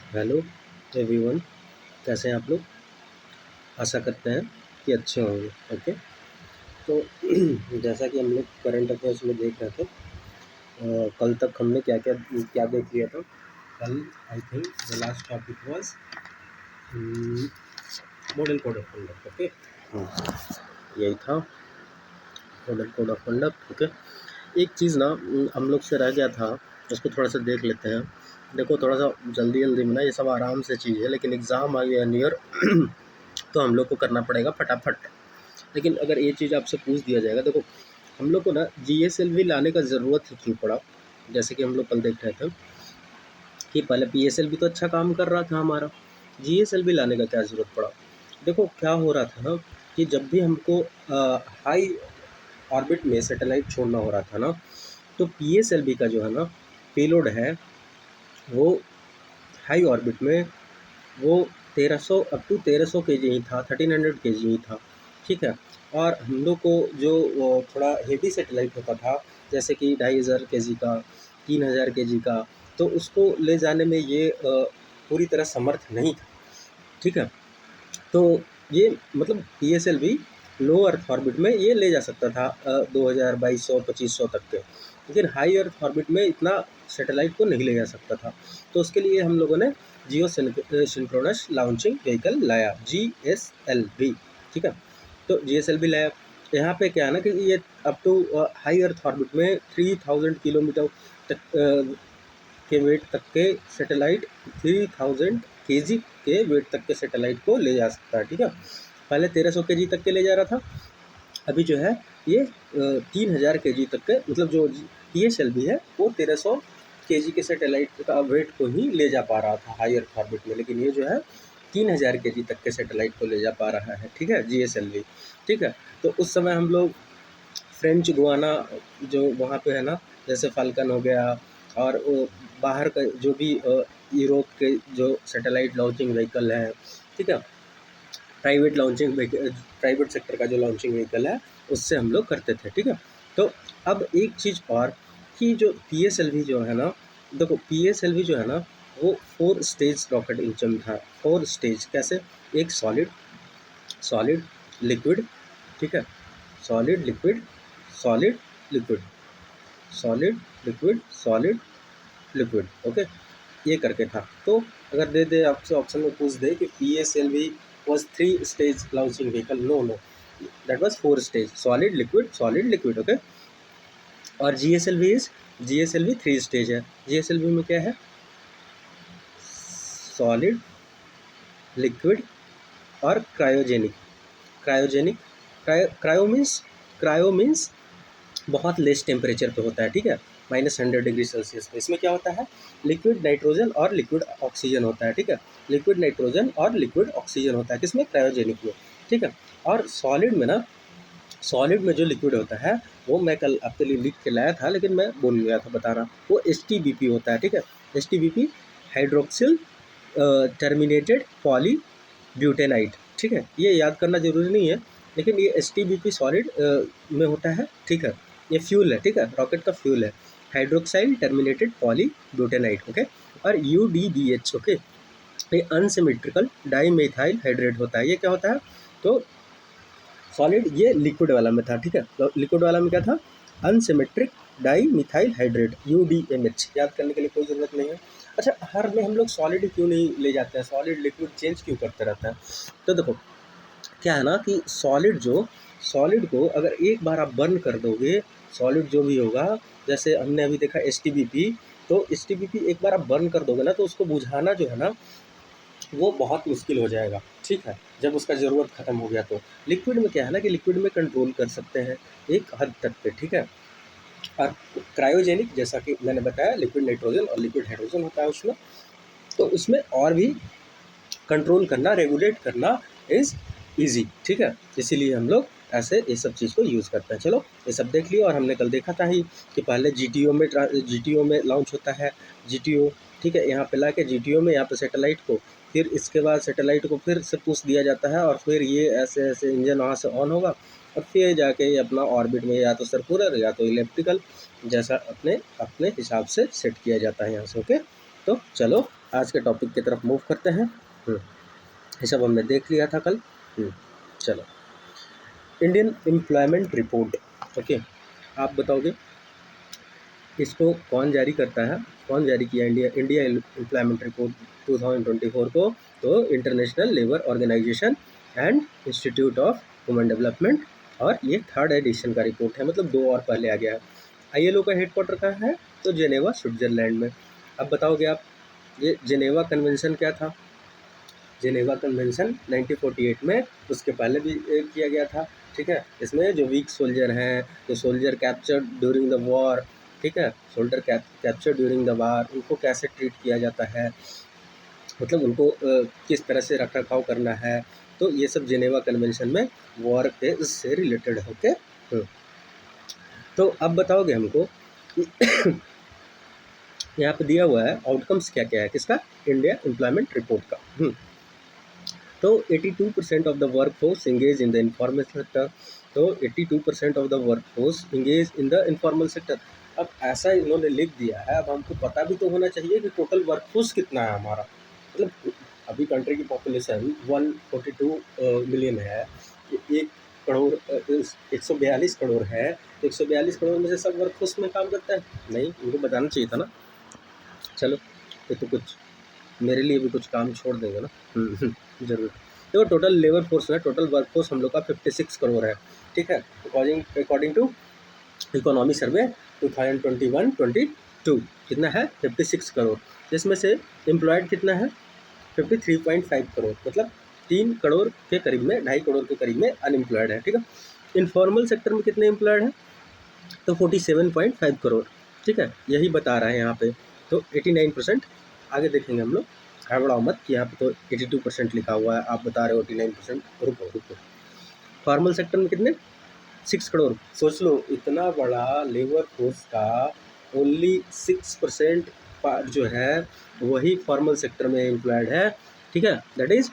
Hello everyone, कैसे हैं आप लोग। आशा करते हैं कि अच्छे होंगे। ओके, तो जैसा कि हम लोग करंट अफेयर्स में देख रहे थे, कल तक हमने क्या क्या क्या देख लिया था। कल I think the last topic was model code of conduct. Okay, यही था model code of conduct. Okay, एक चीज़ ना हम लोग से रह गया था, उसको थोड़ा सा देख लेते हैं। देखो, थोड़ा सा जल्दी जल्दी में ना, ये सब आराम से चीज़ है, लेकिन एग्ज़ाम आ गया नियर तो हम लोग को करना पड़ेगा फटाफट। लेकिन अगर ये चीज़ आपसे पूछ दिया जाएगा, देखो हम लोग को ना जीएसएलवी लाने का ज़रूरत ही क्यों पड़ा। जैसे कि हम लोग कल देख रहे थे कि पहले पीएसएलवी तो अच्छा काम कर रहा था हमारा, जीएसएलवी लाने का क्या ज़रूरत पड़ा। देखो क्या हो रहा था ना कि जब भी हमको हाई ऑर्बिट में सैटेलाइट छोड़ना हो रहा था ना, तो पीएसएलवी का जो है ना पेलोड है, वो हाई ऑर्बिट में वो 1300 अप टू 1300 केजी ही था, 1300 केजी ही था। ठीक है। और हम लोग को जो वो थोड़ा हेवी सैटेलाइट होता था, जैसे कि 2500 केजी का, 3000 केजी का, तो उसको ले जाने में ये पूरी तरह समर्थ नहीं था। ठीक है। तो ये मतलब पीएसएलवी लो अर्थ ऑर्बिट में ये ले जा सकता था 2000, 2200, 2500 तक के, लेकिन हाई अर्थ ऑर्बिट में इतना सैटेलाइट को नहीं ले जा सकता था। तो उसके लिए हम लोगों ने जियो सिंक्रोनस लॉन्चिंग व्हीकल लाया, जीएसएलवी। ठीक है। तो जीएसएलवी लाया। यहाँ पे क्या है ना कि ये up to high earth orbit में 3000 किलोमीटर तक के वेट तक के सैटेलाइट, 3000 केजी के वेट तक के सैटेलाइट को ले जा सकता है। ठीक है। पहले 1300 केजी तक के ले जा रहा था, अभी जो है ये 3000 केजी तक के, मतलब जो पीएसएलवी है वो 1300 केजी के सैटेलाइट का वेट को ही ले जा पा रहा था हाई अर्थ ऑर्बिट में, लेकिन ये जो है 3000 केजी तक के सैटेलाइट को ले जा पा रहा है। ठीक है, जीएसएलवी। ठीक है। तो उस समय हम लोग फ्रेंच गुआना जो वहाँ पे है ना, जैसे फाल्कन हो गया, और वो बाहर का जो भी यूरोप के जो सैटेलाइट लॉन्चिंग व्हीकल है, ठीक है, private launching vehicle, private sector का जो लॉन्चिंग व्हीकल है, उससे हम लोग करते थे। ठीक है। तो अब एक चीज़ और कि जो पीएसएलवी जो है ना, देखो पीएसएलवी जो है ना वो 4 स्टेज रॉकेट इंजन था। 4 स्टेज कैसे? एक सॉलिड, सॉलिड लिक्विड, ठीक है, solid liquid, solid liquid, solid liquid, solid liquid. Okay, ये करके था। तो अगर दे दे आपसे ऑप्शन में पूछ दे कि PSLV was 3 stage launching vehicle, no, that was 4 stage, solid liquid, solid liquid। Okay, और जीएसएलवी 3 स्टेज है। जीएसएलवी में क्या है? सॉलिड, लिक्विड और क्रायोजेनिक। क्रायोजेनिक, क्रायो मीन्स बहुत लेस टेम्परेचर पे होता है। ठीक है, -100 डिग्री सेल्सियस पे। इसमें क्या होता है? लिक्विड नाइट्रोजन और लिक्विड ऑक्सीजन होता है। ठीक है, लिक्विड नाइट्रोजन और लिक्विड ऑक्सीजन होता है किसमें? क्रायोजेनिक में। ठीक है। और सॉलिड में ना, सॉलिड में जो लिक्विड होता है वो मैं कल आपके लिए लिख के लाया था, लेकिन मैं भूल गया था बताना, वो एसटीबीपी होता है। ठीक है, एसटीबीपी हाइड्रोक्सिल टर्मिनेटेड पॉली ब्यूटेनाइट। ठीक है, ये याद करना ज़रूरी नहीं है, लेकिन ये एसटीबीपी सॉलिड में होता है। ठीक है, ये फ्यूल है। ठीक है, रॉकेट का फ्यूल है, हाइड्रोक्साइल टर्मिनेटेड पॉली ब्यूटेनाइट। ओके, और यूडीबीएच। ओके, ये अनसिमेट्रिकल डाई मेथाइल हाइड्रेट होता है। ये क्या होता है? तो सॉलिड ये लिक्विड वाला में था। ठीक है, तो लिक्विड वाला में क्या था? Unsymmetric dimethyl hydrate, UDMH. याद करने के लिए कोई ज़रूरत नहीं है। अच्छा, हर में हम लोग सॉलिड क्यों नहीं ले जाते हैं? सॉलिड लिक्विड चेंज क्यों करते रहते हैं? तो देखो क्या है ना कि सॉलिड को अगर एक बार आप बर्न कर दोगे, सॉलिड जो भी होगा, जैसे हमने अभी देखा एसटीबीपी, तो एसटीबीपी एक बार आप बर्न कर दोगे ना, तो उसको बुझाना जो है ना वो बहुत मुश्किल हो जाएगा। ठीक है, जब उसका ज़रूरत ख़त्म हो गया तो। लिक्विड में क्या है ना कि लिक्विड में कंट्रोल कर सकते हैं एक हद तक पे। ठीक है। और क्रायोजेनिक, जैसा कि मैंने बताया, लिक्विड नाइट्रोजन और लिक्विड हाइड्रोजन होता है उसमें, तो उसमें और भी कंट्रोल करना, रेगुलेट करना इज़ ईजी। ठीक है, इसीलिए हम लोग ऐसे ये सब चीज़ को यूज़ करते हैं। चलो, ये सब देख लिया। और हमने कल देखा था ही कि पहले जीटीओ में लॉन्च होता है, जीटीओ। ठीक है, यहाँ पे ला के जीटीओ में यहाँ पे सैटेलाइट को, फिर इसके बाद सैटेलाइट को फिर से पुश दिया जाता है, और फिर ये ऐसे ऐसे इंजन वहाँ से ऑन होगा, और फिर जाके ये अपना ऑर्बिट में या तो सर्कुलर या तो इलिप्टिकल, जैसा अपने अपने हिसाब से सेट किया जाता है यहाँ से। ओके, तो चलो आज के टॉपिक की तरफ मूव करते हैं। ये सब हमने देख लिया था कल। चलो, इंडियन एम्प्लॉयमेंट रिपोर्ट। ओके, आप बताओगे इसको कौन जारी करता है, कौन जारी किया इंडिया एम्प्लॉयमेंट रिपोर्ट 2024 को? तो international labour organisation and institute of human development, और ये 3rd एडिशन का रिपोर्ट है, मतलब 2 और पहले आ गया है। ILO का हेडक्वार्टर कहाँ है? तो जेनेवा, स्विट्जरलैंड में। अब बताओगे आप, ये जेनेवा कन्वेंशन क्या था? जेनेवा कन्वेंशन 1948 में, उसके पहले भी किया गया था। ठीक है, इसमें जो वीक सोल्जर हैं, जो soldier captured during the war, ठीक है, soldier capture during the war, उनको कैसे ट्रीट किया जाता है, मतलब उनको किस तरह से रख रखाव करना है, तो ये सब जेनेवा कन्वेंशन में वॉर के इससे रिलेटेड है। ओके, तो अब बताओगे हमको यहाँ पे दिया हुआ है आउटकम्स क्या क्या है किसका? इंडिया एम्प्लॉयमेंट रिपोर्ट का। तो 82% of the work force engage in the informal sector. तो 82% of the work force engage in the informal sector. अब ऐसा इन्होंने लिख दिया है, अब हमको पता भी तो होना चाहिए कि टोटल वर्क फोर्स कितना है हमारा। मतलब अभी कंट्री की पॉपुलेशन 142 मिलियन है, 1 करोड़ 142 करोड़ है। 142 करोड़ में से सब वर्क फोर्स में काम करता है? नहीं, उनको बताना चाहिए था ना। चलो, ये तो कुछ मेरे लिए भी कुछ काम छोड़ देगा ना। जरूर। देखो, टोटल लेबर फोर्स है, टोटल वर्क फोर्स हम लोग का 56 करोड़ है। ठीक है, अकॉर्डिंग टू इकोनॉमी सर्वे 2021-22 कितना है? 56 करोड़। इसमें से एम्प्लॉयड कितना है? 53.5 करोड़, मतलब 3 करोड़ के करीब में, 2.5 करोड़ के करीब में अनएम्प्लॉयड है। ठीक है, इनफॉर्मल सेक्टर में कितने एम्प्लॉयड हैं? तो 47.5 करोड़। ठीक है, यही बता रहा है यहाँ पे। तो 89%, आगे देखेंगे हम लोग, हड़बड़ाओ मत कि यहाँ पे तो 82% लिखा हुआ है, आप बता रहे हो 89%। रुको। फॉर्मल सेक्टर में कितने? 6 करोड़। सोच लो, इतना बड़ा लेबर फोर्स का ओनली 6% जो है वही फॉर्मल सेक्टर में एम्प्लॉयड है। ठीक है, दैट इज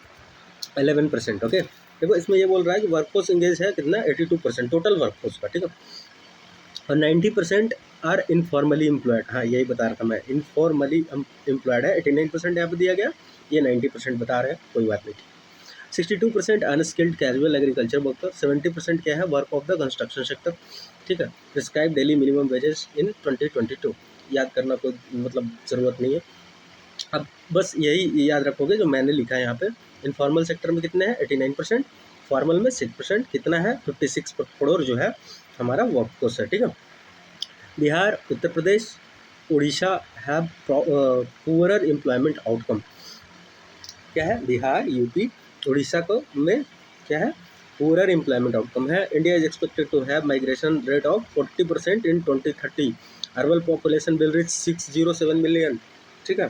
11%। ओके, देखो इसमें ये बोल रहा है कि वर्कफोर्स इंगेज है कितना? 82% टोटल वर्कफोर्स का। ठीक है, और 90% आर इनफॉर्मली एम्प्लॉयड। हाँ, यही बता रहा था मैं, इनफॉर्मली एम्प्लॉयड है। 89% यहाँ पे दिया गया, ये 90% बता रहे हैं, कोई बात नहीं। 62% अनस्किल्ड कैजुअल एग्रीकल्चर वर्कर। 70% क्या है? Work of the construction sector. ठीक है, prescribe daily minimum wages in 2022। याद करना कोई मतलब ज़रूरत नहीं है, अब बस यही याद रखोगे जो मैंने लिखा है यहाँ पे। इनफॉर्मल सेक्टर में कितने हैं? 89%, फॉर्मल में 6%, कितना है? 56 करोड़ जो है हमारा वर्कफोर्स है। ठीक है, Bihar, Uttar Pradesh, Orissa have poorer employment outcome. क्या है? बिहार, यूपी, उड़ीसा को में क्या है? पुअरर एम्प्लॉयमेंट आउटकम है। India is expected to have migration rate of 40% in 2030। Urban population will reach 607 million. ठीक है,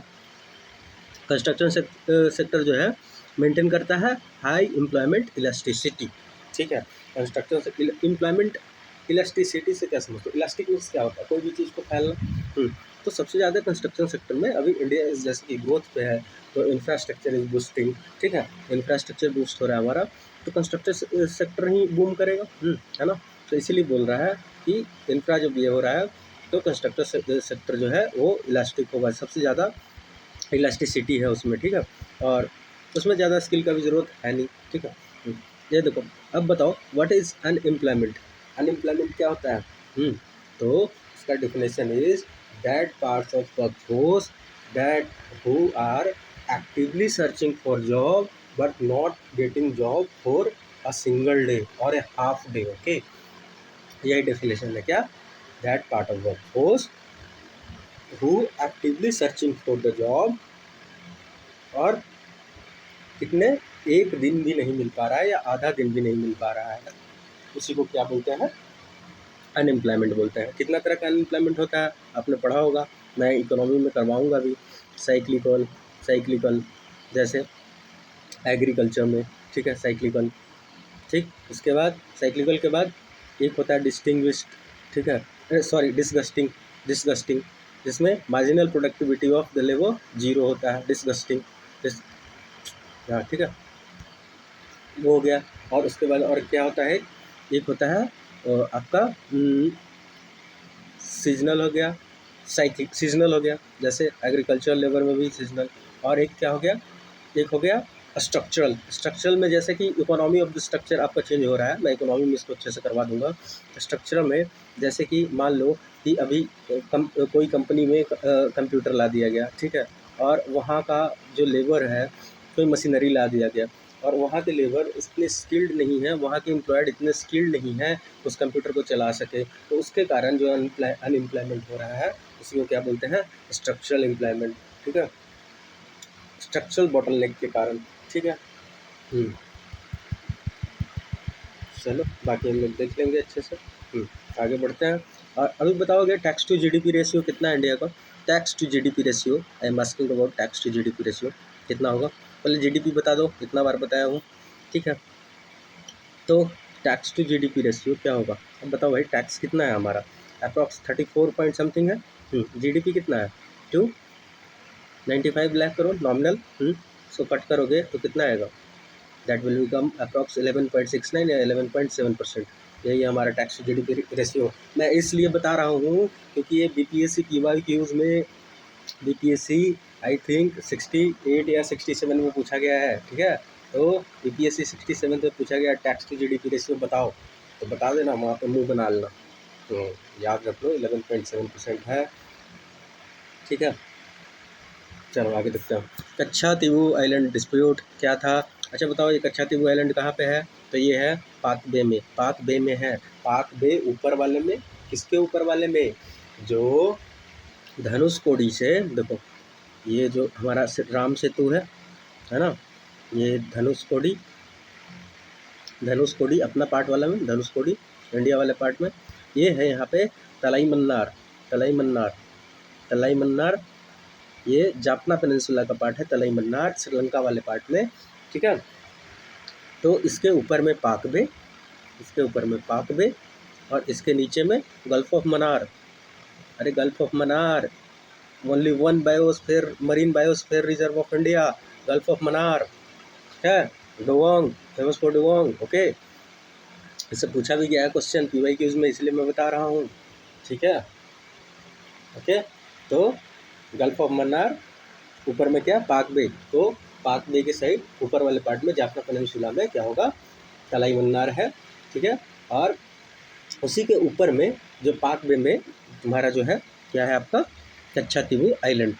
कंस्ट्रक्शन सेक्टर जो है मेंटेन करता है हाई एम्प्लॉयमेंट इलास्टिसिटी। ठीक है, कंस्ट्रक्शन एम्प्लॉयमेंट इलास्टिसिटी से क्या समझते हो? इलास्टिक मीन्स क्या होता है? कोई भी चीज़ को फैलना। तो सबसे ज़्यादा कंस्ट्रक्शन सेक्टर में अभी इंडिया जैसे कि ग्रोथ पे है, तो इंफ्रास्ट्रक्चर इज बूस्टिंग। ठीक है, इंफ्रास्ट्रक्चर बूस्ट हो रहा है हमारा, तो कंस्ट्रक्शन सेक्टर ही बूम करेगा, है ना। तो इसीलिए बोल रहा है कि इंफ्रा जब ये हो रहा है तो कंस्ट्रक्शन सेक्टर जो है वो इलास्टिक होगा, सबसे ज़्यादा इलास्टिसिटी है उसमें। ठीक है, और उसमें ज़्यादा स्किल का भी ज़रूरत है नहीं। ठीक है, ये देखो, अब बताओ व्हाट इज़ अनएम्प्लॉयमेंट? अनएम्प्लॉयमेंट क्या होता है? तो इसका definition is that parts of workforce that who are actively searching for job but not getting job for a single day और ए हाफ डे। ओके, यही डेफिनेशन है क्या? That part of workforce who actively searching for the job, और कितने? एक दिन भी नहीं मिल पा रहा है या आधा दिन भी नहीं मिल पा रहा है, उसी को क्या बोलते हैं? अनएम्प्लॉयमेंट बोलते हैं। कितना तरह का अनएम्प्लॉयमेंट होता है आपने पढ़ा होगा, मैं इकोनॉमी में करवाऊंगा भी। साइक्लिकल जैसे एग्रीकल्चर में। ठीक है, साइक्लिकल। ठीक, उसके बाद साइक्लिकल के बाद एक होता है डिस्टिंग्विश्ड। ठीक है, सॉरी, डिस्गस्टिंग, जिसमें marginal productivity of the labour zero होता है। डिस्गस्टिंग, हाँ, ठीक है, वो हो गया। और उसके बाद और क्या होता है? एक होता है आपका सीजनल हो गया, सीजनल हो गया, जैसे एग्रीकल्चर लेबर में भी सीजनल। और एक क्या हो गया, एक हो गया स्ट्रक्चरल। स्ट्रक्चरल में जैसे कि इकोनॉमी ऑफ द स्ट्रक्चर आपका चेंज हो रहा है, मैं इकोनॉमी में इसको अच्छे से करवा दूंगा। स्ट्रक्चरल में जैसे कि मान लो कि अभी कोई कंपनी में कंप्यूटर ला दिया गया, ठीक है, और वहाँ का जो लेबर है, कोई मशीनरी ला दिया गया, और वहाँ के लेबर इतने स्किल्ड नहीं है, वहाँ के एम्प्लॉयड इतने स्किल्ड नहीं है उस कंप्यूटर को चला सके, तो उसके कारण जो अनएम्प्लॉयमेंट हो रहा है उसी को क्या बोलते हैं, स्ट्रक्चरल एम्प्लॉयमेंट, ठीक है, स्ट्रक्चरल बॉटलनेक के कारण, ठीक है। चलो बाकी हम लोग देख लेंगे अच्छे से। आगे बढ़ते हैं। और अभी बताओगे टैक्स टू जीडीपी रेशियो कितना है इंडिया का? Tax to GDP ratio, I am asking about tax to GDP ratio कितना होगा? पहले जीडीपी बता दो, इतना बार बताया हूँ, ठीक है। तो टैक्स टू जीडीपी रेशियो क्या होगा? अब बताओ भाई, टैक्स कितना है हमारा? अप्रॉक्स 34 पॉइंट समथिंग है। जीडीपी कितना है? 295 lakh crore nominal. So cut करोगे तो कितना आएगा? दैट विल बिकम अप्रॉक्स 11.69 या 11.7%। यही हमारा टैक्स टू जीडीपी रेशियो। मैं इसलिए बता रहा हूँ क्योंकि ये बीपीएससी PYQs में, बीपीएससी आई थिंक 68 या 67 में पूछा गया है, ठीक है। तो बीपीएससी 67 में पूछा गया टैक्स टू जीडीपी रेशियो बताओ, तो बता देना, वहाँ पे मुँह बना लेना, तो याद रख लो 11.7% है, ठीक है। चलो आगे देखते हैं। कच्छातीवू आइलैंड डिस्प्यूट क्या था? अच्छा बताओ, ये कच्छातीवू आइलैंड कहाँ पे है? तो ये है पाक बे में, पाक बे में है। पाक बे ऊपर वाले में, किसके ऊपर वाले में? जो धनुषकोडी से, देखो ये जो हमारा राम सेतु है ना, ये धनुषकोडी, धनुषकोडी अपना पार्ट वाला में, धनुषकोडी इंडिया वाले पार्ट में, ये है यहाँ पे तलाई मन्नार, तलाई मन्नार, तलाई मन्नार, ये जाफना पेनिनसुला का पार्ट है, तलाई मन्नार श्रीलंका वाले पार्ट में, ठीक है। तो इसके ऊपर में पाक बे, इसके ऊपर में पाक बे, और इसके नीचे में गल्फ ऑफ मन्नार। अरे gulf of Mannar, only one biosphere, marine biosphere reserve of India, gulf of Mannar है, dugong, famous for dugong, okay. इससे पूछा भी गया है क्वेश्चन PYQs में, इसलिए मैं बता रहा हूँ, ठीक है, ओके। तो गल्फ ऑफ मन्नार, ऊपर में क्या, पाक बे, तो पाक बे के साइड ऊपर वाले पार्ट में जाफना पेनिनसुला में क्या होगा, तलाई मन्नार है, ठीक है। और उसी के ऊपर में जो पाक बे में तुम्हारा जो है क्या है आपका, कच्छातीवू आइलैंड।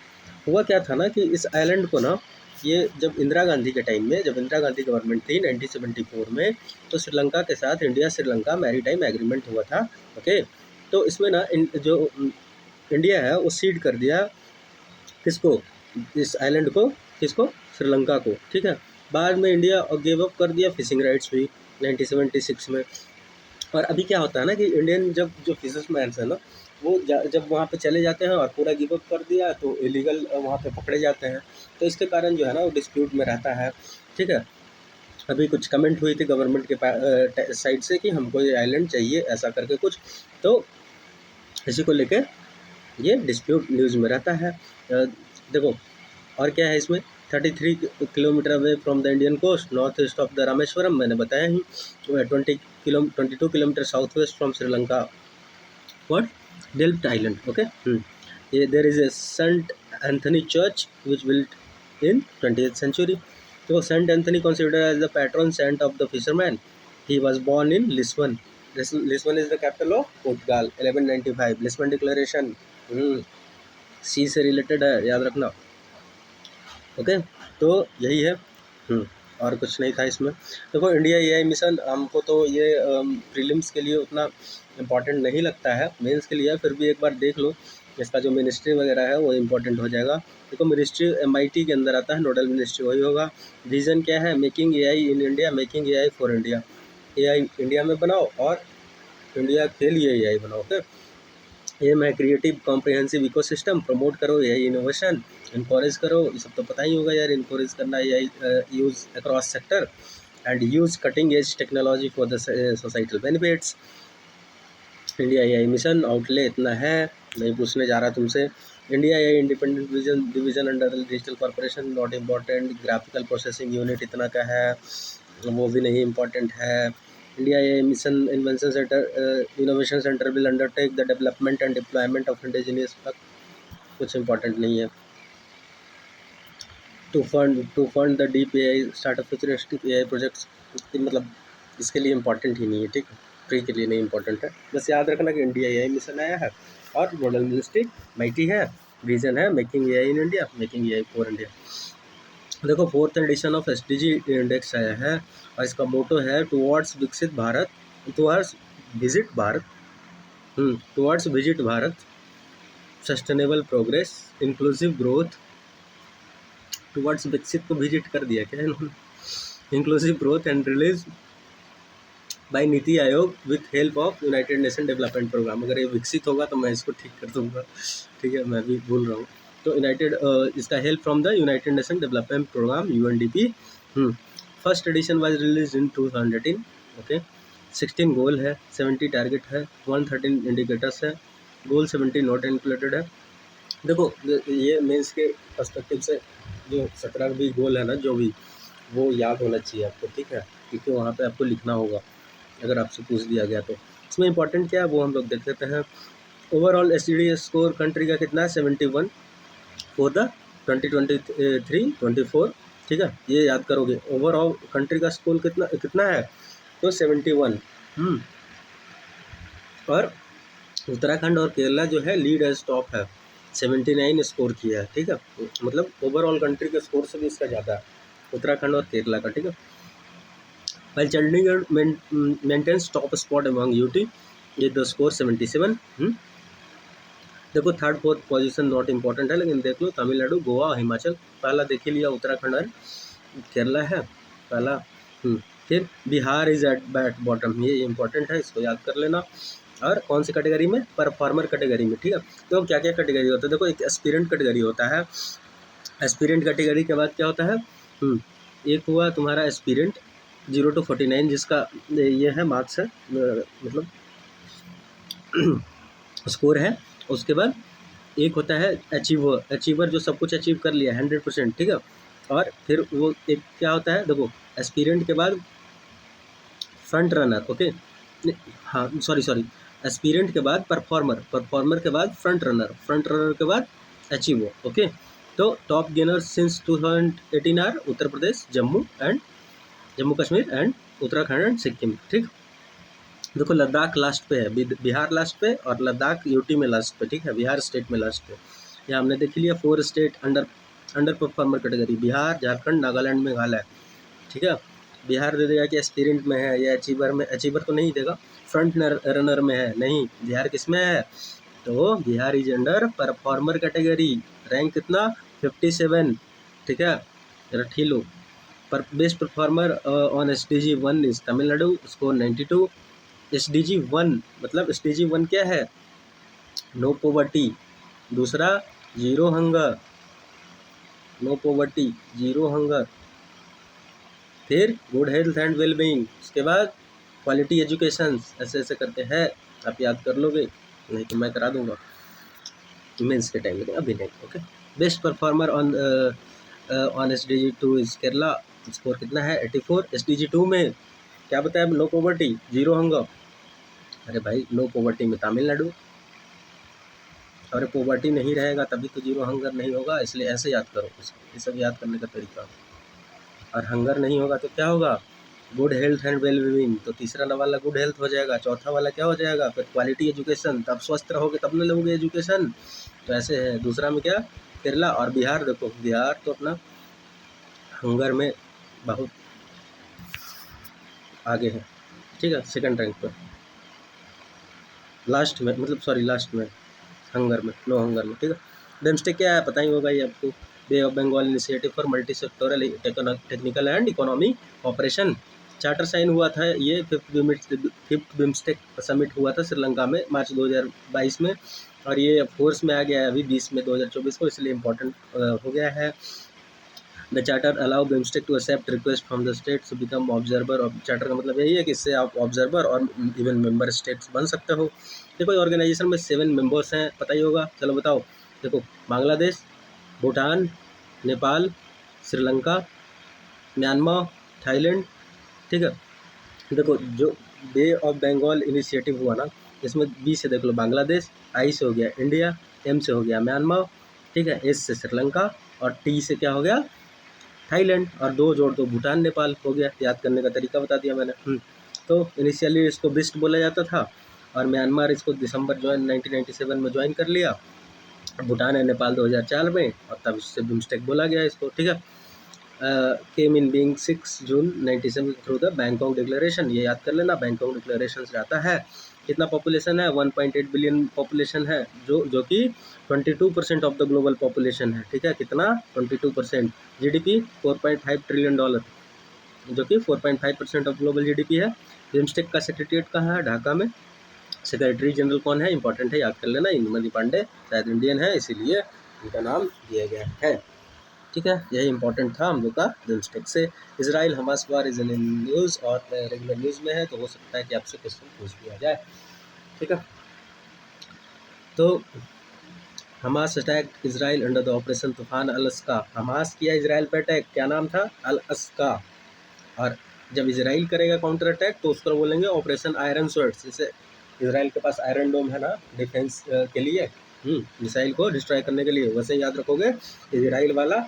हुआ क्या था ना कि इस आइलैंड को ना, ये जब इंदिरा गांधी के टाइम में, जब इंदिरा गांधी गवर्नमेंट थी 1974 में, तो श्रीलंका के साथ इंडिया श्रीलंका मैरीटाइम एग्रीमेंट हुआ था, ओके। तो इसमें ना जो इंडिया है वो सीड कर दिया किसको, इस आइलैंड को, किसको, श्रीलंका को, ठीक है। बाद में इंडिया गिव अप कर दिया फिशिंग राइट्स भी 1976 में। और अभी क्या होता है ना कि इंडियन जब जो फिशर्समैन है ना, वो जब वहाँ पे चले जाते हैं और पूरा गिव अप कर दिया तो इलीगल वहाँ पे पकड़े जाते हैं, तो इसके कारण जो है ना वो डिस्प्यूट में रहता है, ठीक है। अभी कुछ कमेंट हुई थी गवर्नमेंट के साइड से कि हमको ये आइलैंड चाहिए, ऐसा करके कुछ, तो इसी को लेके ये डिस्प्यूट न्यूज़ में रहता है। देखो और क्या है इसमें, 33 kilometre away from the Indian coast, north east of the Rameswaram, मैंने बताया ही, 22 kilometre south west from Sri Lanka, what, Delft island, okay. ये there is a Saint Anthony church which built in 20th century. तो Saint Anthony considered as the pattern Saint of the fisherman, he was born in Lisbon, Lisbon is the capital of Portugal, 1195 Lisbon declaration, सी से related है, याद रखना, okay. तो यही है, और कुछ नहीं था इसमें। देखो इंडिया AI मिशन हमको तो ये प्रीलिम्स के लिए उतना इम्पोर्टेंट नहीं लगता है, मेंस के लिए फिर भी एक बार देख लो, इसका जो मिनिस्ट्री वगैरह है वो इम्पोर्टेंट हो जाएगा। देखो मिनिस्ट्री MIT के अंदर आता है, नोडल मिनिस्ट्री वही होगा। रीज़न क्या है, making AI in India, making AI for India, AI India में बनाओ और इंडिया के लिए AI बनाओ, ओके। एम है क्रिएटिव कॉम्प्रिहेंसिव इकोसिस्टम, प्रमोट करो AI इनोवेशन, इनकरेज करो, ये सब तो पता ही होगा यार, इनकरेज करना AI use across sector and use cutting edge technology for the societal benefits. India AI mission outlay इतना है, नहीं पूछने जा रहा तुमसे। India AI independent division under digital corporation, not important. Graphical processing unit इतना का है, वो भी नहीं इम्पॉर्टेंट है। India AI mission invention centre, innovation centre will undertake the development and deployment of indigenous, कुछ इम्पॉर्टेंट नहीं है। To fund the deep AI startup futuristic AI projects, मतलब इसके लिए इम्पोर्टेंट ही नहीं है, ठीक है, फ्री के लिए नहीं इम्पोर्टेंट है। बस याद रखना कि इंडिया AI मिशन आया है और मॉडल मिनिस्ट्री माइटी है, विजन है making AI in India, making AI for India. देखो 4th addition of SDG index आया है और इसका मोटो है towards Viksit Bharat, towards visit Bharat, towards visit Bharat, sustainable progress, inclusive growth, towards Viksit को विजिट कर दिया क्या इन्होंने, inclusive growth and release by NITI Aayog with help of united nation development programme. अगर ये विकसित होगा तो मैं इसको ठीक कर दूंगा, ठीक है, मैं भी भूल रहा हूँ। तो इसका help from the united nation development programme UNDP। First edition was release in 2018। Okay, 16 goal है, 70 टारगेट है, 113 इंडिकेटर्स है, गोल 70 नॉट इंक्लूडेड है। देखो ये मेंस के पर्सपेक्टिव से जो 17 भी गोल है ना, जो भी वो याद होना चाहिए आपको, ठीक है, क्योंकि वहाँ पे आपको लिखना होगा अगर आपसे पूछ दिया गया तो। इसमें इंपॉर्टेंट क्या है वो हम लोग देख लेते हैं। ओवरऑल SDG स्कोर कंट्री का कितना है 71 फॉर द 2023-24, ठीक है, ये याद करोगे। ओवरऑल कंट्री का स्कोर कितना है तो 71। और उत्तराखंड और केरला जो है लीड एज टॉप है, 79 स्कोर किया है, ठीक है, मतलब ओवरऑल कंट्री के स्कोर से भी इसका ज़्यादा है उत्तराखंड और केरला का, ठीक है। While Chandigarh maintains top spot among UT with the score 77। देखो 3rd 4th position not important है, लेकिन देख लो तमिलनाडु, गोवा, हिमाचल, पहला देख ही लिया उत्तराखंड और केरला है पहला। फिर बिहार इज एट बॉटम, ये इम्पोर्टेंट है, इसको याद कर लेना। और कौन सी कैटेगरी में, परफॉर्मर कैटेगरी में, ठीक है। तो क्या क्या कैटेगरी होता है, देखो एक एस्पिरेंट कैटेगरी होता है, एस्पिरेंट कैटेगरी के बाद क्या होता है, एक हुआ तुम्हारा एस्पिरेंट 0 to 49 जिसका ये है मार्क्स है, मतलब स्कोर है। उसके बाद एक होता है अचीवर जो सब कुछ अचीव कर लिया 100%, ठीक है। और फिर वो एक क्या होता है, देखो एस्पिरेंट के बाद फ्रंट रनर, ओके, हाँ सॉरी, एस्पिरेंट के बाद परफॉर्मर के बाद फ्रंट रनर के बाद अचीवर, ओके। तो top gainer since 2018 are Uttar Pradesh, Jammu Kashmir and Uttarakhand and Sikkim, ठीक। देखो लद्दाख लास्ट पे है, बिहार लास्ट पे और लद्दाख UT में लास्ट पे, ठीक है, बिहार स्टेट में लास्ट पे। यहाँ हमने देख लिया 4 state under performer category, Bihar, Jharkhand, Nagaland, Meghalaya, ठीक है। बिहार दे देगा कि एस्पिरेंट में है या अचीवर तो नहीं देगा, फ्रंट रनर में है नहीं, बिहार किस में है, तो Bihar is under performer category, rank कितना 57, ठीक है, रख लो। पर best performer on SDG 1 is Tamil Nadu, score 92। SDG 1 मतलब SDG 1 क्या है, नो पॉवर्टी, दूसरा zero hunger, no poverty zero hunger, फिर गुड हेल्थ एंड वेलबींग, उसके बाद क्वालिटी एजुकेशन, ऐसे ऐसे करते हैं, आप याद कर लोगे, नहीं तो मैं करा दूंगा मेंस के टाइम, लेकिन अभी नहीं, okay. Best performer on SDG 2 is Kerala, score कितना है 84। SDG 2 में क्या बताया, नो पॉवर्टी जीरो हंगर, अरे भाई नो पॉवर्टी में तमिलनाडु, अरे पॉवर्टी नहीं रहेगा तभी तो जीरो हंगर नहीं होगा, इसलिए ऐसे याद करो इसको, ये सब याद करने का तरीका। और हंगर नहीं होगा तो क्या होगा, गुड हेल्थ एंड वेलबींग, तो तीसरा वाला गुड हेल्थ हो जाएगा, चौथा वाला क्या हो जाएगा फिर क्वालिटी एजुकेशन, तब स्वस्थ रहोगे तब न लोगे एजुकेशन, तो ऐसे है। दूसरा में क्या, केरला और बिहार, देखो बिहार तो अपना हंगर में बहुत आगे है, ठीक है, सेकंड रैंक पर, लास्ट में हंगर में, नो हंगर में, ठीक है। बिम्स्टेक क्या है पता ही होगा ये आपको, bay of Bengal initiative for multi sectoral technical and economy operation, charter sign हुआ था ये 5th बिम्स्टेक समिट हुआ था श्रीलंका में मार्च 2022 में, और ये फोर्स में आ गया है अभी 20 में 2024 को, इसलिए इम्पोर्टेंट हो गया है। The charter allow BIMSTEC to accept request from the states to become observer, और चार्टर का मतलब यही है कि इससे आप ऑब्जर्वर और इवन मेंबर स्टेट्स बन सकते हो। देखो ऑर्गेनाइजेशन में 7 मेंबर्स हैं, पता ही होगा, चलो बताओ। देखो बांग्लादेश, भूटान, नेपाल, श्रीलंका, म्यांमार, थाईलैंड, ठीक है। देखो जो बे ऑफ बंगाल इनिशिएटिव हुआ ना, इसमें बी से देख लो बांग्लादेश, आई से हो गया इंडिया, एम से हो गया म्यांमार, ठीक है, एस से श्रीलंका, और टी से क्या हो गया थाईलैंड, और 2 जोड़ दो भूटान नेपाल हो गया। याद करने का तरीका बता दिया मैंने। तो इनिशियली इसको बिस्ट बोला जाता था, और म्यांमार इसको दिसंबर 1997 में ज्वाइन कर लिया। भूटान है नेपाल 2004 में, और तब इससे बिम्स्टेक बोला गया इसको, ठीक है। Came in being 6 June 97 through the Bangkok declaration. ये याद कर लेना, बैंकॉक डिक्लेरेशन से आता है। कितना पॉपुलेशन है? 1.8 बिलियन पॉपुलेशन है, जो कि 22% ऑफ द ग्लोबल पॉपुलेशन है, ठीक है। कितना? 22%। जीडीपी $4.5 ट्रिलियन, जो कि 4.5% ऑफ ग्लोबल जीडीपी है। बिम्स्टेक का सेक्रेटरीट कहाँ है? ढाका में। सेक्रेटरी जनरल कौन है? इंपॉर्टेंट है, याद कर लेना, इंदुमती पांडे, शायद इंडियन है इसीलिए इनका नाम दिया गया है, ठीक है। यही इंपॉर्टेंट था हम लोग का बिम्स्टेक से। Israel Hamas war is in news, और रेगुलर न्यूज़ में है, तो हो सकता है कि आपसे क्वेश्चन पूछ लिया जाए, ठीक है। तो Hamas attack Israel under the operation तूफान अल-अस्का। हमास किया इसराइल पर अटैक, क्या नाम था? अल-अस्का। और जब इसराइल करेगा काउंटर अटैक तो उसको बोलेंगे ऑपरेशन आयरन स्वॉर्ड। जैसे इसराइल के पास आयरन डोम है ना डिफेंस के लिए, मिसाइल को डिस्ट्रॉय करने के लिए, वैसे याद रखोगे इसराइल वाला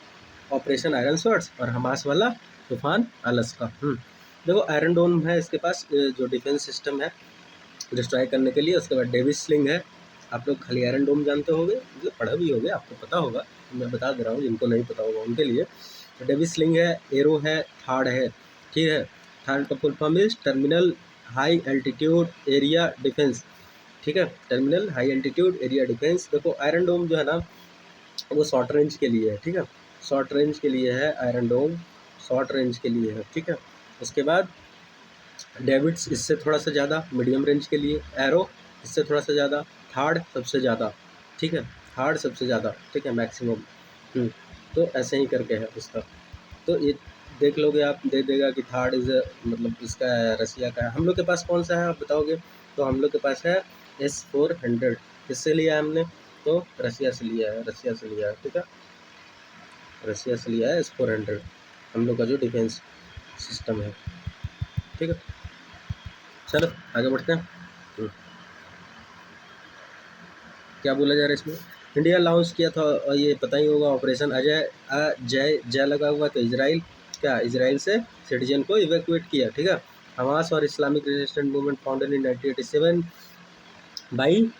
ऑपरेशन आयरन स्वॉर्ड्स और हमास वाला तूफान अल-अस्का। देखो आयरन डोम है इसके पास, जो डिफेंस सिस्टम है डिस्ट्रॉय करने के लिए। उसके बाद डेविस स्लिंग है। आप लोग खाली आयरन डोम जानते होगे, मतलब पढ़ा भी होगे, आपको पता होगा, मैं बता दे रहा हूँ जिनको नहीं पता होगा उनके लिए। तो डेविस स्लिंग है, एरो है, थार्ड है, ठीक है। थार्ड का full form is terminal high altitude area defence, ठीक है। Terminal high altitude area defence. देखो आयरन डोम जो है ना वो शॉर्ट रेंज के लिए है, ठीक है। शॉर्ट रेंज के लिए है आयरन डोम, शॉर्ट रेंज के लिए है, ठीक है। उसके बाद डेविड्स इससे थोड़ा सा ज़्यादा मीडियम रेंज के लिए, एरो इससे थोड़ा सा ज़्यादा, थार्ड सबसे ज़्यादा, ठीक है। थार्ड सबसे ज़्यादा, ठीक है, मैक्सिमम। तो ऐसे ही करके है उसका। तो ये देख लोगे आप, दे देगा कि थर्ड इज मतलब इसका है, रसिया का है। हम लोग के पास कौन सा है आप बताओगे? तो हम लोग के पास है S-400। किससे लिया है हमने? तो रसिया से लिया है, रसिया से लिया है, ठीक है। रसिया से लिया है S-400 हम लोग का जो डिफेंस सिस्टम है, ठीक है। चलो आगे बढ़ते हैं। क्या बोला जा रहा है इसमें? इंडिया लॉन्च किया था, और ये पता ही होगा, ऑपरेशन अजय, जय जय लगा हुआ, तो इसराइल क्या इसराइल से सिटीजन को इवैक्यूएट किया, ठीक है। हमास और Islamic resistant movement founded in 1987 by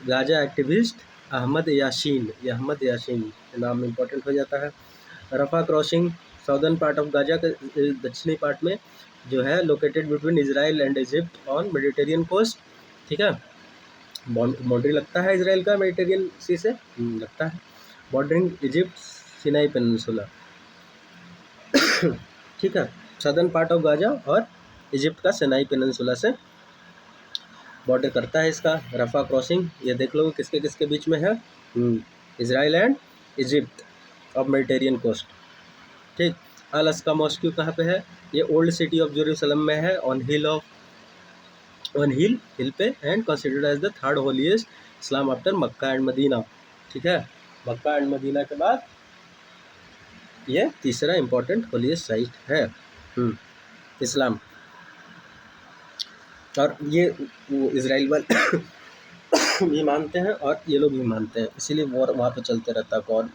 Gaza activist Ahmed Yassin. ये अहमद याशीन नाम इम्पोर्टेंट हो जाता है। Rafah crossing southern part of Gaza के दक्षिणी पार्ट में जो है, located between Israel and Egypt on Mediterranean coast, ठीक है। बाउंड्री लगता है इसराइल का मेडिटेरियन सी से, लगता है। बॉर्डरिंग इजिप्ट सिनाई पेनिनसुला, ठीक है। सदर्न पार्ट ऑफ गाजा और इजिप्ट का सिनाई पेनिनसुला से बॉर्डर करता है इसका। रफा क्रॉसिंग ये देख लो किसके किसके बीच में है, Israel and Egypt of Mediterranean coast, ठीक। अल-अस्का मॉस्क्यू कहाँ पे है? ये ओल्ड सिटी ऑफ जेरूशलम में है, ऑन हिल पे, and considered as the third holiest Islam after Mecca and Medina, ठीक है। मक्का एंड मदीना के बाद ये तीसरा इम्पोर्टेंट होलीएस्ट साइट है इस्लाम। और ये वो इसराइल वाले भी मानते हैं और ये लोग भी मानते हैं, इसीलिए वॉर वहाँ पे चलते रहता है, कौन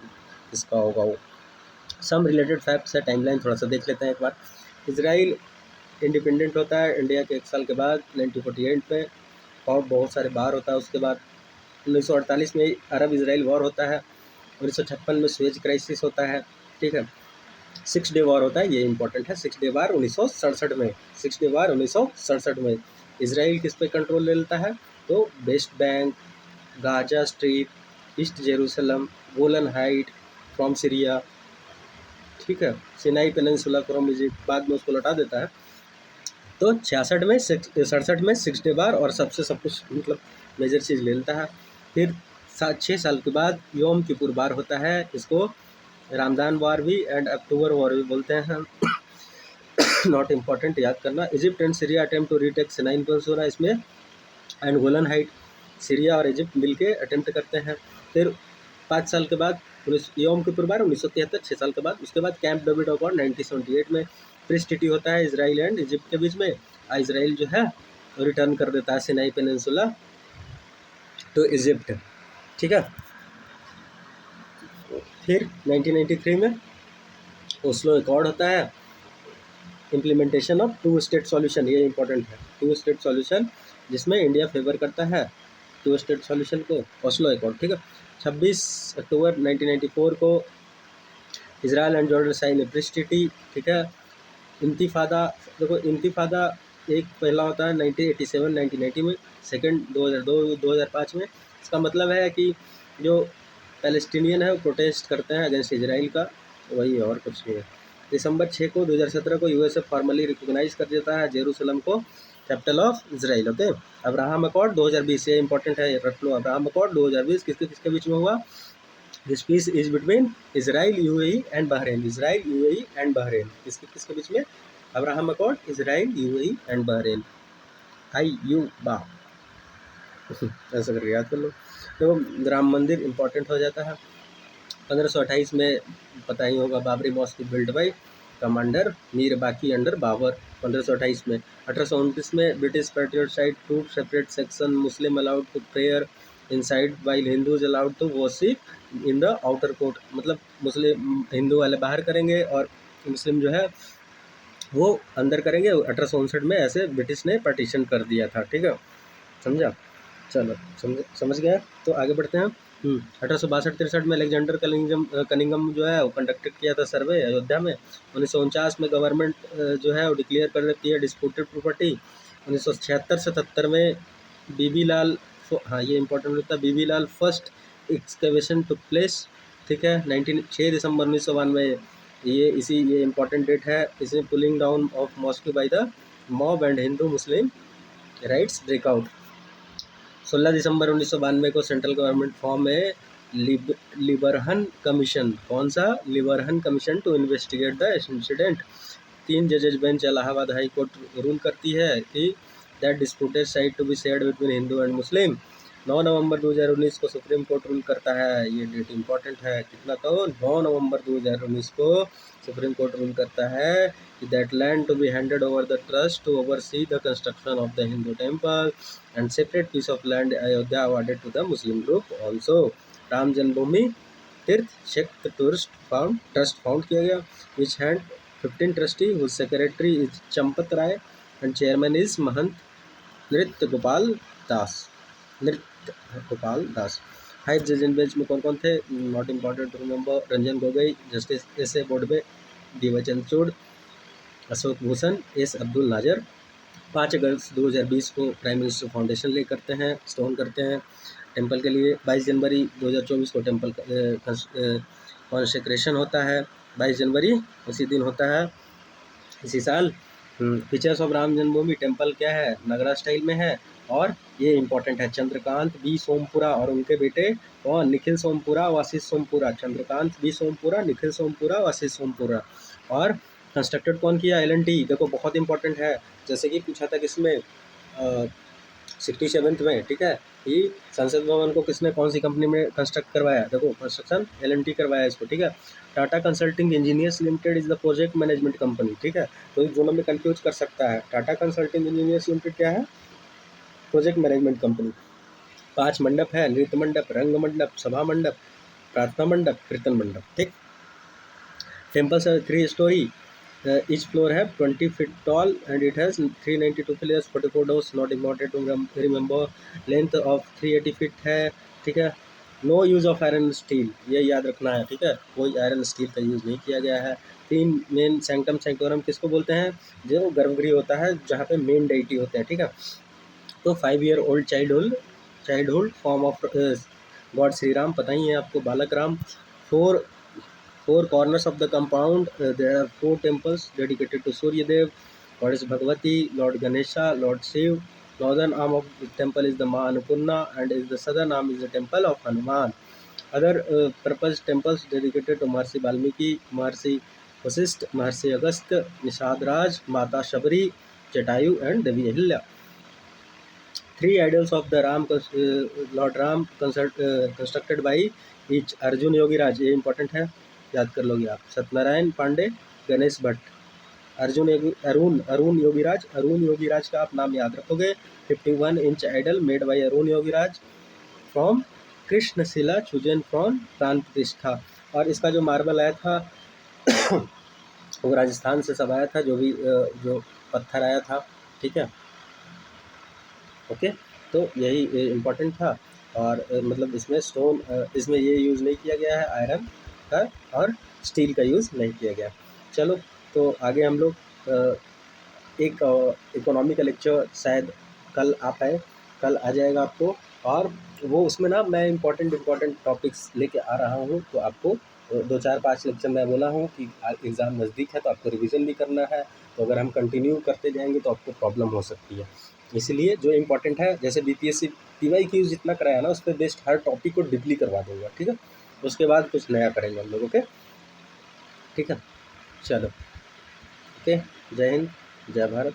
किसका होगा वो। सम रिलेटेड फैक्ट्स है, टाइमलाइन थोड़ा सा देख लेते हैं एक बार। इसराइल इंडिपेंडेंट होता है इंडिया के 1 साल के बाद 1948 में, और बहुत सारे बार होता है। उसके बाद 1948 में अरब इसराइल वॉर होता है। 1956 में स्वेज क्राइसिस होता है, ठीक है। 6 डे वॉर होता है, ये इंपॉर्टेंट है। 6 डे वार 1967 में, 6 डे वार 1967 में इसराइल किस पे कंट्रोल ले लेता है? तो West Bank, Gaza strip, East Jerusalem, Golan height from Syria, ठीक है। सिनाई पेनिनसुला फ्रॉम इजिप्ट, बाद में उसको लौटा देता है। तो 67 में 6 डे वार और सबसे सब कुछ मतलब मेजर चीज़ ले लेता है। फिर 6 साल के बाद योम किपुर वार होता है, इसको रामदान वार भी एंड अक्टूबर वार भी बोलते हैं। नॉट इम्पॉर्टेंट, याद करना। Egypt and Syria attempt to retake Sinai peninsula, इसमें एंड गोलन हाइट, सीरिया और इजिप्ट मिलके अटेम्प्ट करते हैं। फिर 5 साल के बाद योम किपुर वार 1973, 6 साल के बाद। उसके बाद कैंप डेविड अकॉर्ड 1978 में पीस ट्रीटी होता है इसराइल एंड इजिप्ट के बीच में। इसराइल जो है रिटर्न कर देता है सिनाई पेनिनसुला टू इजिप्ट, ठीक है। फिर 1993 में ओस्लो एकॉर्ड होता है, implementation of two state solution, ये इंपॉर्टेंट है, टू स्टेट सॉल्यूशन जिसमें इंडिया फेवर करता है टू स्टेट सॉल्यूशन को, ओस्लो एकॉर्ड, ठीक है। 26 अक्टूबर 1994 को Israel and Jordan sign a peace treaty, ठीक है। इंतिफादा, देखो इंतिफादा एक पहला होता है 1987 1990 में, सेकंड 2002 2005 में। इसका मतलब है कि जो पैलेस्टीनियन है वो प्रोटेस्ट करते हैं अगेंस्ट इजराइल का, वही और कुछ नहीं है। दिसंबर 6 को 2017 को यूएसए फॉर्मली रिकॉग्नाइज कर देता है जेरूसलम को capital of Israel, okay. Abraham accord 2020, ये इंपॉर्टेंट है, रट लो। अब्राहम अकॉर्ड 2020 किसके किसके बीच में हुआ? This peace is between Israel UAE and Bahrain, Israel UAE and Bahrain, किसके किसके बीच में? Abraham accord, Israel UAE and Bahrain, आई यू बा ऐसा करके याद कर लो। तो राम मंदिर इंपॉर्टेंट हो जाता है। 1528 में पता ही होगा, Babri mosque build by commander Mir Baqi under Babur, 1528 में। 1829 में British patriot side to separate section, Muslim allowed to prayer inside while Hindus allowed to worship in the outer court, मतलब मुस्लिम हिंदू वाले बाहर करेंगे और मुस्लिम जो है वो अंदर करेंगे। 1859 में ऐसे ब्रिटिश ने पार्टीशन कर दिया था, ठीक है, समझा? चलो समझ गया, तो आगे बढ़ते हैं। 1862-63 में अलेक्जेंडर कनिंगम जो है वो कंडक्टेड किया था सर्वे अयोध्या में। 1949 में गवर्नमेंट जो है वो डिक्लेयर कर देती है डिस्प्यूटेड प्रॉपर्टी। 1976-77 में बीबी लाल, हाँ ये इंपॉर्टेंट होता है, बीबी लाल फर्स्ट एक्सकवेशन टुक प्लेस, ठीक है। 6 दिसंबर 1992 ये इंपॉर्टेंट डेट है, इसमें pulling down of mosque by the mob and Hindu Muslim riots breakout. 16 दिसंबर 1992 को सेंट्रल गवर्नमेंट फॉर्म है लिबरहन कमीशन, कौन सा? Liberhan commission to investigate the incident. 3 जजेज bench Allahabad high court rule करती है कि that disputed side to be shared between Hindu and Muslim. 9 नवंबर 2019 को सुप्रीम कोर्ट रूल करता है, ये डेट इंपॉर्टेंट है, कितना तो 9 नवंबर 2019 को सुप्रीम कोर्ट रूल करता है कि that land to be handed over the trust to oversee the construction of the Hindu temple and separate piece of land Ayodhya awarded to the Muslim group also. Ram Janmabhoomi Teerth Kshetra trust found किया गया, which hand 15 trustee, whose secretary is Champat Rai and chairman is Mahant Nritya Gopal Das. High judgment bench में कौन कौन थे? Not important to remember, Ranjan Gogoi, justice S A Bobde, D Y Chandrachud, Ashok Bhushan, S Abdul Nazeer. 5 अगस्त 2020 को prime minister foundation ले करते हैं, स्टोन करते हैं टेम्पल के लिए। 22 जनवरी 2024 को टेम्पल कॉन्सेक्रेशन होता है, 22 जनवरी उसी दिन होता है इसी साल। Features of Ram Janmabhoomi temple क्या है? नगरा स्टाइल में है, और ये इंपॉर्टेंट है, चंद्रकांत बी सोमपुरा और उनके बेटे कौन? निखिल सोमपुरा, आशीष सोमपुरा, चंद्रकांत बी सोमपुरा, निखिल सोमपुरा, आशीष सोमपुरा। और कंस्ट्रक्टेड कौन किया? L&T, देखो बहुत इंपॉर्टेंट है, जैसे कि पूछा था किसमें 67th में, ठीक है, कि संसद भवन को किसने कौन सी कंपनी में कंस्ट्रक्ट करवाया? देखो कंस्ट्रक्शन L&T करवाया इसको, ठीक है। Tata consulting engineers limited is the project management company, ठीक है, तो इस दोनों में कंफ्यूज कर सकता है। टाटा कंसल्टिंग इंजीनियर्स लिमिटेड क्या है? Project management company. 5 मंडप है, नृत्य मंडप, रंग मंडप, सभा मंडप, प्रार्थना मंडप, कीर्तन मंडप, ठीक। Temples are 3 story, each floor have 20 feet tall and it has 392 pillars, 44 doors, not important to remember। Length of 380 feet है, ठीक है। No use of iron steel, ये याद रखना है, ठीक है, कोई आयरन स्टील का यूज़ नहीं किया गया है। 3 मेन सैंक्टम सैंक्टोरम किसको बोलते हैं? जो गर्भगृह होता है जहाँ पे मेन डेटी होते हैं, ठीक है। तो 5 year old childhood form of God Shri Ram, पता ही है आपको, बालक Ram. 4 corners of the compound, there are 4 temples dedicated to Surya Dev, Goddess Bhagavati, Lord Ganesha, Lord Shiv. Northern arm of the temple is the Ma Annapurna and is the southern arm is the temple of Hanuman. Other purpose temples dedicated to Maharishi Valmiki, Maharishi Vasishtha, Maharishi Agastya, Nishad Raj, Mata Shabari, Jatayu and Devi Ahilya. 3 idols of the Lord Ram constructed by each Arjun Yogiraj, ये important है, याद कर लोगे आप। सत्यनारायण पांडे, गणेश भट्ट, अरुण योगीराज का आप नाम याद रखोगे। 51 inch idol made by Arun Yogiraj from Krishnashila chosen from Pran Pratishtha. और इसका जो मार्बल आया था वो राजस्थान से सब आया था, जो भी जो पत्थर आया था, ठीक है। ओके, तो यही इम्पोर्टेंट था। और मतलब इसमें स्टोन, इसमें ये यूज़ नहीं किया गया है आयरन का, और स्टील का यूज़ नहीं किया गया। चलो, तो आगे हम लोग एक इकोनॉमी का लेक्चर शायद कल आ पाए, कल आ जाएगा आपको। और वो उसमें ना मैं इम्पोर्टेंट टॉपिक्स लेके आ रहा हूँ, तो आपको 2 4 5 लेक्चर मैं बोला हूँ कि एग्ज़ाम नज़दीक है तो आपको रिवीजन भी करना है। तो अगर हम कंटिन्यू करते जाएंगे तो आपको प्रॉब्लम हो सकती है। इसलिए जो इम्पोर्टेंट है, जैसे बीपीएससी पीवाईक्यू जितना कराया ना, उस पर बेस्ड हर टॉपिक को डीपली करवा दूंगा, ठीक है। उसके बाद कुछ नया करेंगे हम लोग। ओके, ठीक है, चलो, ओके। जय हिंद, जय भारत।